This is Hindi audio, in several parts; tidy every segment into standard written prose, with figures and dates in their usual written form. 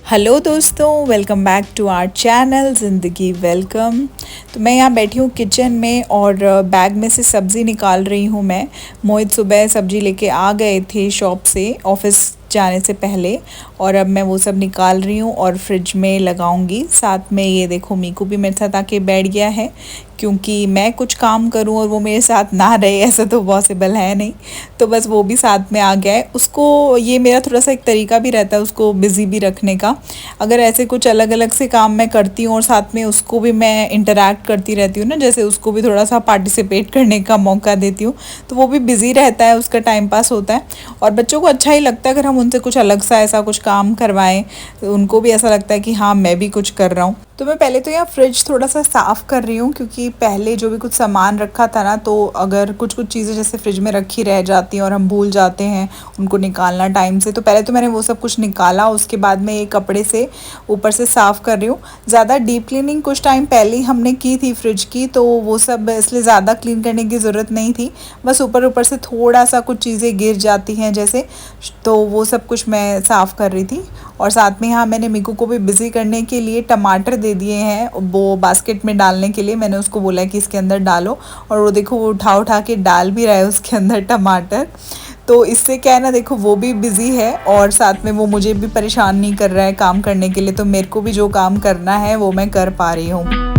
हेलो दोस्तों, welcome back to our channel Zindagi welcome. तो मैं यहाँ बैठी हूँ किचन में और बैग में से सब्ज़ी निकाल रही हूँ। मैं मोहित सुबह सब्ज़ी लेके आ गए थे शॉप से ऑफिस जाने से पहले, और अब मैं वो सब निकाल रही हूँ और फ्रिज में लगाऊंगी। साथ में ये देखो मीकू भी मेरे साथ आके बैठ गया है, क्योंकि मैं कुछ काम करूँ और वो मेरे साथ ना रहे ऐसा तो पॉसिबल है नहीं। तो बस वो भी साथ में आ गया है। उसको ये मेरा थोड़ा सा एक तरीका भी रहता है उसको बिज़ी भी रखने का। अगर ऐसे कुछ अलग अलग से काम मैं करती हूँ और साथ में उसको भी मैं इंटरेक्ट करती रहती हूँ ना, जैसे उसको भी थोड़ा सा पार्टिसिपेट करने का मौका देती हूँ, तो वो भी बिज़ी रहता है, उसका टाइम पास होता है। और बच्चों को अच्छा ही लगता है अगर हम उनसे कुछ अलग सा ऐसा कुछ काम करवाएं, तो उनको भी ऐसा लगता है कि हाँ मैं भी कुछ कर रहा हूँ। तो मैं पहले तो यहाँ फ्रिज थोड़ा सा साफ़ कर रही हूँ, क्योंकि पहले जो भी कुछ सामान रखा था ना, तो अगर कुछ कुछ चीज़ें जैसे फ्रिज में रखी रह जाती हैं और हम भूल जाते हैं उनको निकालना टाइम से, तो पहले तो मैंने वो सब कुछ निकाला। उसके बाद मैं एक कपड़े से ऊपर से साफ़ कर रही हूँ। ज़्यादा डीप क्लीनिंग कुछ टाइम पहले ही हमने की थी फ्रिज की, तो वो सब इसलिए ज़्यादा क्लीन करने की ज़रूरत नहीं थी। बस ऊपर ऊपर से थोड़ा सा कुछ चीज़ें गिर जाती हैं जैसे, तो वो सब कुछ मैं साफ़ कर रही थी। और साथ में यहाँ मैंने मीकू को भी बिज़ी करने के लिए टमाटर दे दिए हैं वो बास्केट में डालने के लिए। मैंने उसको बोला कि इसके अंदर डालो, और वो देखो वो उठा उठा के डाल भी रहा है उसके अंदर टमाटर। तो इससे क्या है ना, देखो वो भी बिज़ी है और साथ में वो मुझे भी परेशान नहीं कर रहा है काम करने के लिए, तो मेरे को भी जो काम करना है वो मैं कर पा रही हूँ।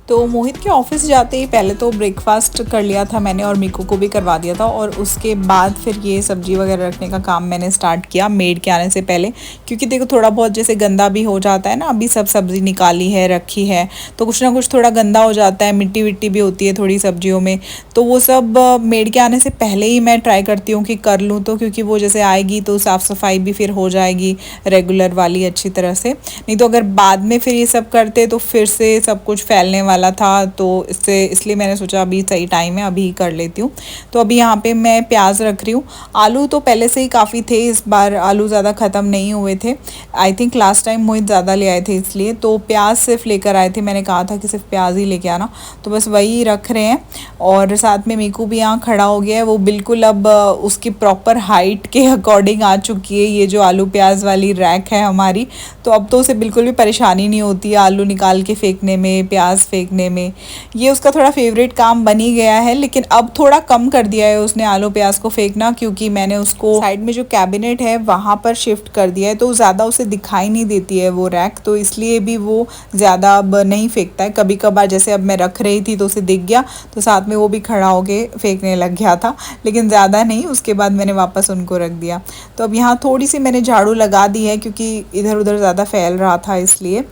तो मोहित के ऑफिस जाते ही पहले तो ब्रेकफास्ट कर लिया था मैंने, और मीकू को भी करवा दिया था, और उसके बाद फिर ये सब्जी वगैरह रखने का काम मैंने स्टार्ट किया मेड के आने से पहले। क्योंकि देखो थोड़ा बहुत जैसे गंदा भी हो जाता है ना, अभी सब सब्ज़ी निकाली है रखी है तो कुछ ना कुछ थोड़ा गंदा हो जाता है, मिट्टी विट्टी भी होती है थोड़ी सब्जियों में। तो वो सब मेड के आने से पहले ही मैं ट्राई करती हूँ कि कर लूँ, तो क्योंकि वो जैसे आएगी तो साफ़ सफाई भी फिर हो जाएगी रेगुलर वाली अच्छी तरह से। नहीं तो अगर बाद में फिर ये सब करते तो फिर से सब कुछ फैलने वाला था, तो इसलिए मैंने सोचा अभी सही टाइम है, अभी कर लेती हूँ। तो अभी यहाँ पे मैं प्याज रख रही हूँ। आलू तो पहले से ही काफ़ी थे, इस बार आलू ज़्यादा ख़त्म नहीं हुए थे। आई थिंक लास्ट टाइम मोहित ज़्यादा ले आए थे इसलिए, तो प्याज सिर्फ लेकर आए थे। मैंने कहा था कि सिर्फ प्याज ही लेके आना, तो बस वही रख रहे हैं। और साथ में मीकू भी यहाँ खड़ा हो गया है, वो बिल्कुल अब उसकी प्रॉपर हाइट के अकॉर्डिंग आ चुकी है ये जो आलू प्याज वाली रैक है हमारी। तो अब तो उसे बिल्कुल भी परेशानी नहीं होती है आलू निकाल के फेंकने में, प्याज फेंकने में। ये उसका थोड़ा फेवरेट काम बन ही गया है, लेकिन अब थोड़ा कम कर दिया है उसने आलू प्याज को फेंकना, क्योंकि मैंने उसको साइड में जो कैबिनेट है वहाँ पर शिफ्ट कर दिया है, तो ज़्यादा उसे दिखाई नहीं देती है वो रैक, तो इसलिए भी वो ज़्यादा अब नहीं फेंकता है। कभी कभार जैसे अब मैं रख रही थी तो उसे दिख गया, तो साथ में वो भी खड़ा होके फेंकने लग गया था, लेकिन ज़्यादा नहीं। उसके बाद मैंने वापस उनको रख दिया। तो अब यहाँ थोड़ी सी मैंने झाड़ू लगा दी है, क्योंकि इधर उधर ज़्यादा फैल रहा था इसलिए।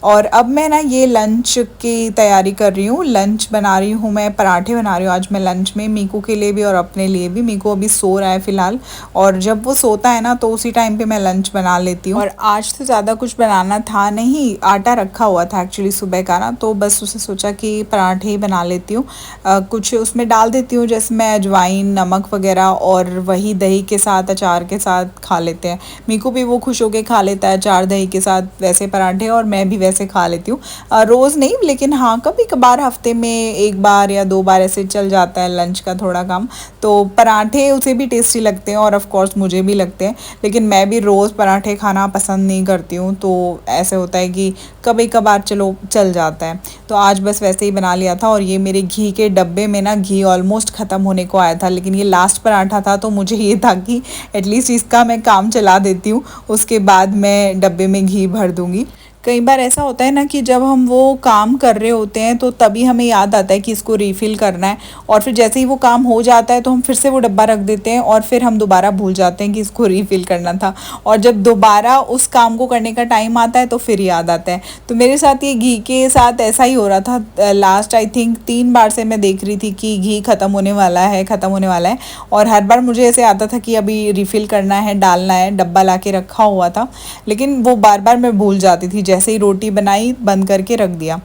और अब मैं ना ये लंच की तैयारी कर रही हूँ। लंच बना रही हूँ मैं, पराठे बना रही हूँ आज मैं लंच में, मीकू के लिए भी और अपने लिए भी। मीकू अभी सो रहा है फ़िलहाल, और जब वो सोता है ना तो उसी टाइम पे मैं लंच बना लेती हूँ। और आज तो ज़्यादा कुछ बनाना था नहीं, आटा रखा हुआ था एक्चुअली सुबह का ना, तो बस उसे सोचा कि पराठे ही बना लेती हूँ। कुछ उसमें डाल देती हूँ जैसे मैं अजवाइन, नमक वगैरह, और वही दही के साथ अचार के साथ खा लेते हैं। मीकू भी वो खुश होके खा लेता है अचार दही के साथ वैसे पराठे, और मैं भी वैसे खा लेती हूँ। रोज़ नहीं, लेकिन हाँ कभी कभार हफ्ते में एक बार या दो बार ऐसे चल जाता है लंच का थोड़ा काम। तो पराठे उसे भी टेस्टी लगते हैं और ऑफ कोर्स मुझे भी लगते हैं, लेकिन मैं भी रोज़ पराठे खाना पसंद नहीं करती हूँ, तो ऐसे होता है कि कभी कभार चलो चल जाता है। तो आज बस वैसे ही बना लिया था। और ये मेरे घी के डब्बे में ना घी ऑलमोस्ट ख़त्म होने को आया था, लेकिन ये लास्ट पराठा था, तो मुझे ये था कि एटलीस्ट इसका मैं काम चला देती हूँ, उसके बाद मैं डब्बे में घी भर दूँगी। कई बार ऐसा होता है ना कि जब हम वो काम कर रहे होते हैं तो तभी हमें याद आता है कि इसको रीफ़िल करना है, और फिर जैसे ही वो काम हो जाता है तो हम फिर से वो डब्बा रख देते हैं, और फिर हम दोबारा भूल जाते हैं कि इसको रीफ़िल करना था। और जब दोबारा उस काम को करने का टाइम आता है तो फिर याद आता है। तो मेरे साथ ये घी के साथ ऐसा ही हो रहा था। लास्ट आई थिंक 3 बार से मैं देख रही थी कि घी ख़त्म होने वाला है, ख़त्म होने वाला है, और हर बार मुझे ऐसे आता था कि अभी रिफ़िल करना है, डालना है। डब्बा ला के रखा हुआ था, लेकिन वो बार बार मैं भूल जाती थी। जैसे ही रोटी बनाई बंद करके रख दिया।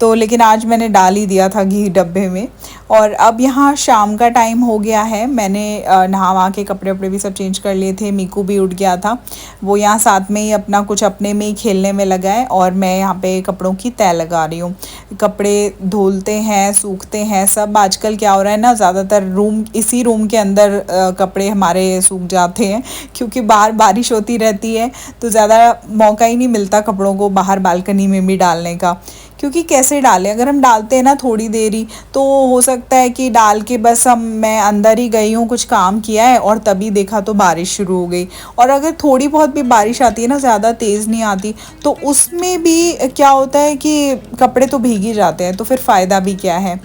तो लेकिन आज मैंने डाल ही दिया था घी डब्बे में। और अब यहाँ शाम का टाइम हो गया है, मैंने नहा वहा के कपड़े वपड़े भी सब चेंज कर लिए थे। मीकू भी उठ गया था, वो यहाँ साथ में ही अपना कुछ अपने में ही खेलने में लगा है और मैं यहाँ पे कपड़ों की तह लगा रही हूँ। कपड़े धुलते हैं, सूखते हैं सब। आजकल क्या हो रहा है ना, ज़्यादातर इसी रूम के अंदर कपड़े हमारे सूख जाते हैं, क्योंकि बाहर बारिश होती रहती है तो ज़्यादा मौका ही नहीं मिलता कपड़ों को बाहर बालकनी में भी डालने का। क्योंकि कैसे डालें, अगर हम डालते हैं ना थोड़ी देरी, तो हो सकता है कि डाल के बस मैं अंदर ही गई हूँ, कुछ काम किया है और तभी देखा तो बारिश शुरू हो गई। और अगर थोड़ी बहुत भी बारिश आती है ना, ज़्यादा तेज़ नहीं आती, तो उसमें भी क्या होता है कि कपड़े तो भीग ही जाते हैं, तो फिर फ़ायदा भी क्या है।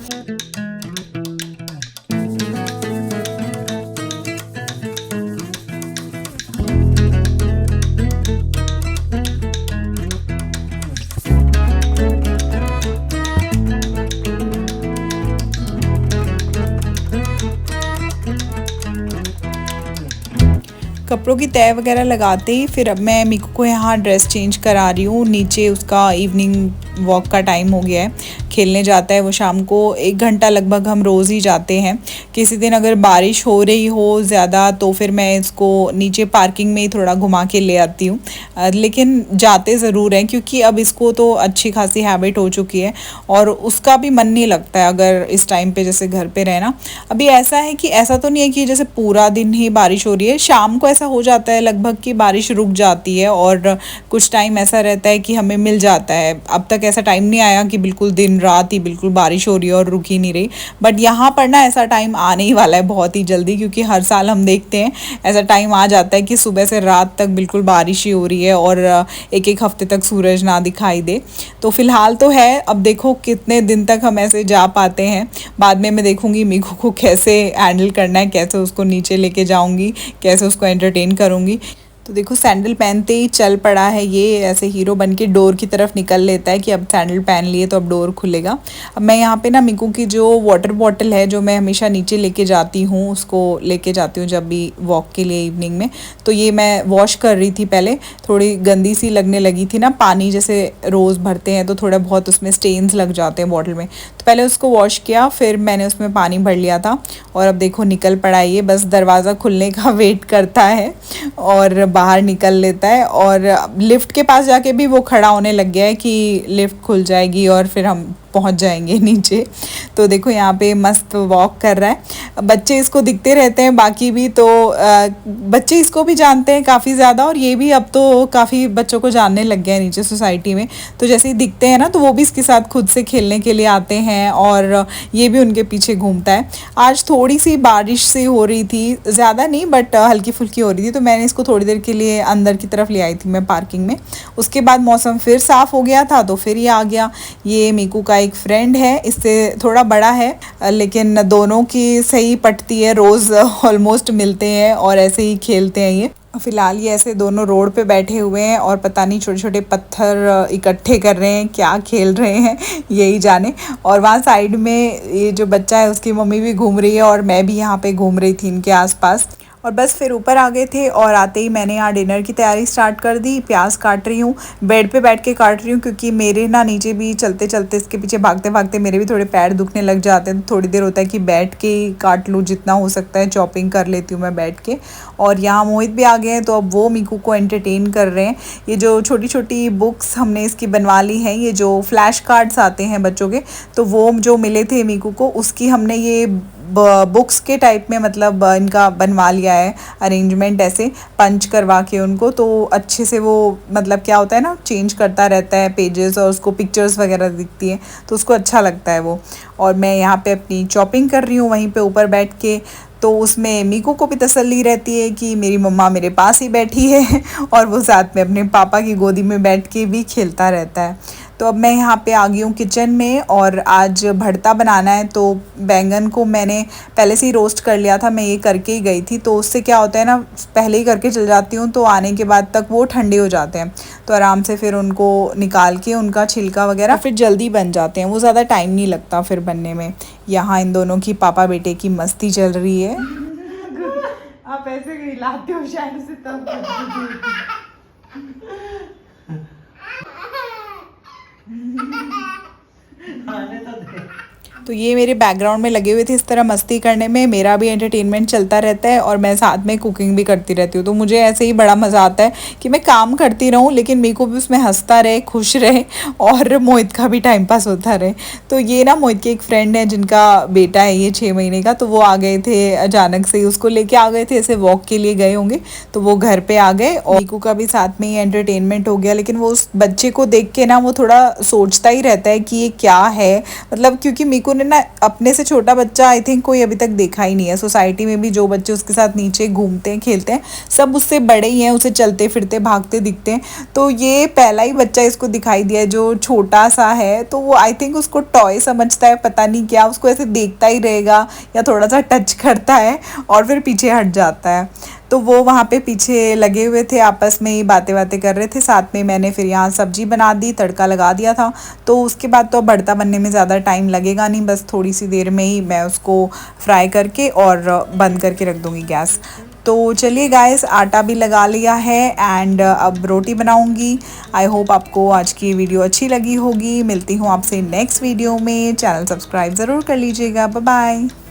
कपड़ों की तय वगैरह लगाते ही फिर अब मैं मीकू को यहाँ ड्रेस चेंज करा रही हूँ। नीचे उसका इवनिंग वॉक का टाइम हो गया है, खेलने जाता है वो शाम को 1 घंटा लगभग। हम रोज़ ही जाते हैं। किसी दिन अगर बारिश हो रही हो ज़्यादा तो फिर मैं इसको नीचे पार्किंग में ही थोड़ा घुमा के ले आती हूँ, लेकिन जाते ज़रूर हैं क्योंकि अब इसको तो अच्छी खासी हैबिट हो चुकी है और उसका भी मन नहीं लगता है अगर इस टाइम पे जैसे घर पे रहना। अभी ऐसा है कि ऐसा तो नहीं है कि जैसे पूरा दिन ही बारिश हो रही है, शाम को ऐसा हो जाता है लगभग कि बारिश रुक जाती है और कुछ टाइम ऐसा रहता है कि हमें मिल जाता है। अब तक ऐसा टाइम नहीं आया कि बिल्कुल दिन रात ही बिल्कुल बारिश हो रही है और रुक ही नहीं रही, बट यहाँ पर ना ऐसा टाइम आने ही वाला है बहुत ही जल्दी, क्योंकि हर साल हम देखते हैं ऐसा टाइम आ जाता है कि सुबह से रात तक बिल्कुल बारिश ही हो रही है और एक एक हफ्ते तक सूरज ना दिखाई दे। तो फिलहाल तो है, अब देखो कितने दिन तक हम ऐसे जा पाते हैं। बाद में मैं देखूंगी मीकू को कैसे हैंडल करना है, कैसे उसको नीचे लेके जाऊंगी, कैसे उसको एंटरटेन करूंगी। तो देखो सैंडल पहनते ही चल पड़ा है, ये ऐसे हीरो बन के डोर की तरफ निकल लेता है कि अब सैंडल पहन लिए तो अब डोर खुलेगा। अब मैं यहाँ पे ना मीकू की जो वाटर बॉटल है जो मैं हमेशा नीचे लेके जाती हूँ, उसको लेके जाती हूँ जब भी वॉक के लिए इवनिंग में, तो ये मैं वॉश कर रही थी। पहले थोड़ी गंदी सी लगने लगी थी ना, पानी जैसे रोज़ भरते हैं तो थोड़ा बहुत उसमें स्टेन्स लग जाते हैं बॉटल में, तो पहले उसको वॉश किया, फिर मैंने उसमें पानी भर लिया था और अब देखो निकल पड़ा है ये, बस दरवाज़ा खुलने का वेट करता है और बाहर निकल लेता है। और लिफ्ट के पास जाके भी वो खड़ा होने लग गया है कि लिफ्ट खुल जाएगी और फिर हम पहुंच जाएंगे नीचे। तो देखो यहाँ पे मस्त वॉक कर रहा है। बच्चे इसको दिखते रहते हैं बाकी भी, तो बच्चे इसको भी जानते हैं काफ़ी ज़्यादा और ये भी अब तो काफ़ी बच्चों को जानने लग गया है नीचे सोसाइटी में। तो जैसे ही दिखते हैं ना तो वो भी इसके साथ खुद से खेलने के लिए आते हैं और ये भी उनके पीछे घूमता है। आज थोड़ी सी बारिश सी हो रही थी, ज़्यादा नहीं बट हल्की फुल्की हो रही थी, तो मैंने इसको थोड़ी देर के लिए अंदर की तरफ ले आई थी मैं पार्किंग में। उसके बाद मौसम फिर साफ़ हो गया था तो फिर ये आ गया। ये मीकू का एक फ्रेंड है, इससे थोड़ा बड़ा है लेकिन दोनों की सही पटती है, रोज़ ऑलमोस्ट मिलते हैं और ऐसे ही खेलते हैं ये। फिलहाल ये ऐसे दोनों रोड पे बैठे हुए हैं और पता नहीं छोटे छोटे पत्थर इकट्ठे कर रहे हैं, क्या खेल रहे हैं यही जाने। और वहाँ साइड में ये जो बच्चा है उसकी मम्मी भी घूम रही है और मैं भी यहाँ पे घूम रही थी इनके आसपास। और बस फिर ऊपर आ गए थे और आते ही मैंने यहाँ डिनर की तैयारी स्टार्ट कर दी। प्याज काट रही हूँ, बेड पे बैठ के काट रही हूँ क्योंकि मेरे ना नीचे भी चलते चलते इसके पीछे भागते भागते मेरे भी थोड़े पैर दुखने लग जाते हैं, तो थोड़ी देर होता है कि बैठ के ही काट लूँ, जितना हो सकता है चॉपिंग कर लेती हूँ मैं बैठ के। और यहाँ मोहित भी आ गए हैं तो अब वो मीकू को एंटरटेन कर रहे हैं। ये जो छोटी छोटी बुक्स हमने इसकी बनवा ली हैं, ये जो फ्लैश कार्ड्स आते हैं बच्चों के, तो वो जो मिले थे मीकू को उसकी हमने ये बुक्स के टाइप में मतलब इनका बनवा लिया है अरेंजमेंट, ऐसे पंच करवा के उनको, तो अच्छे से वो मतलब क्या होता है ना, चेंज करता रहता है पेजेस और उसको पिक्चर्स वगैरह दिखती हैं तो उसको अच्छा लगता है वो। और मैं यहाँ पे अपनी चॉपिंग कर रही हूँ वहीं पे ऊपर बैठ के, तो उसमें मीकू को भी तसल्ली रहती है कि मेरी मम्मा मेरे पास ही बैठी है और वो साथ में अपने पापा की गोदी में बैठ के भी खेलता रहता है। तो अब मैं यहाँ पे आ गई हूँ किचन में और आज भरता बनाना है। तो बैंगन को मैंने पहले से ही रोस्ट कर लिया था, मैं ये करके ही गई थी, तो उससे क्या होता है ना, पहले ही करके चल जाती हूँ तो आने के बाद तक वो ठंडे हो जाते हैं, तो आराम से फिर उनको निकाल के उनका छिलका वगैरह फिर जल्दी बन जाते हैं, वो ज़्यादा टाइम नहीं लगता फिर बनने में। यहाँ इन दोनों की पापा बेटे की मस्ती चल रही है। आप ऐसे हिलाते हो शायद से तब आने तो दे। तो ये मेरे बैकग्राउंड में लगे हुए थे इस तरह मस्ती करने में, मेरा भी एंटरटेनमेंट चलता रहता है और मैं साथ में कुकिंग भी करती रहती हूँ। तो मुझे ऐसे ही बड़ा मज़ा आता है कि मैं काम करती रहूँ लेकिन मेरे को भी उसमें हंसता रहे, खुश रहे और मोहित का भी टाइम पास होता रहे। तो ये ना मोहित के एक फ्रेंड है जिनका बेटा है ये 6 महीने का, तो वो आ गए थे अचानक से, उसको लेके आ गए थे, ऐसे वॉक के लिए गए होंगे, तो वो घर पे आ गए और मीकू का भी साथ में ही एंटरटेनमेंट हो गया। लेकिन वो उस बच्चे को देख के ना वो थोड़ा सोचता ही रहता है कि ये क्या है, मतलब क्योंकि मीकू ने ना अपने से छोटा बच्चा आई थिंक कोई अभी तक देखा ही नहीं है। सोसाइटी में भी जो बच्चे उसके साथ नीचे घूमते हैं खेलते हैं सब उससे बड़े ही हैं, उसे चलते फिरते भागते दिखते हैं। तो ये पहला ही बच्चा इसको दिखाई दिया है जो छोटा सा है, तो वो आई थिंक उसको टॉय समझता है, पता नहीं क्या, उसको ऐसे देखता ही रहेगा या थोड़ा सा टच करता है और फिर पीछे हट जाता है। तो वो वहाँ पे पीछे लगे हुए थे, आपस में ही बातें बातें कर रहे थे। साथ में मैंने फिर यहाँ सब्जी बना दी, तड़का लगा दिया था। तो उसके बाद तो अब भरता बनने में ज़्यादा टाइम लगेगा नहीं, बस थोड़ी सी देर में ही मैं उसको फ्राई करके और बंद करके रख दूँगी गैस। तो चलिए गाइस, आटा भी लगा लिया है एंड अब रोटी बनाऊंगी। आई होप आपको आज की वीडियो अच्छी लगी होगी। मिलती हूँ आपसे नेक्स्ट वीडियो में। चैनल सब्सक्राइब ज़रूर कर लीजिएगा। Bye bye.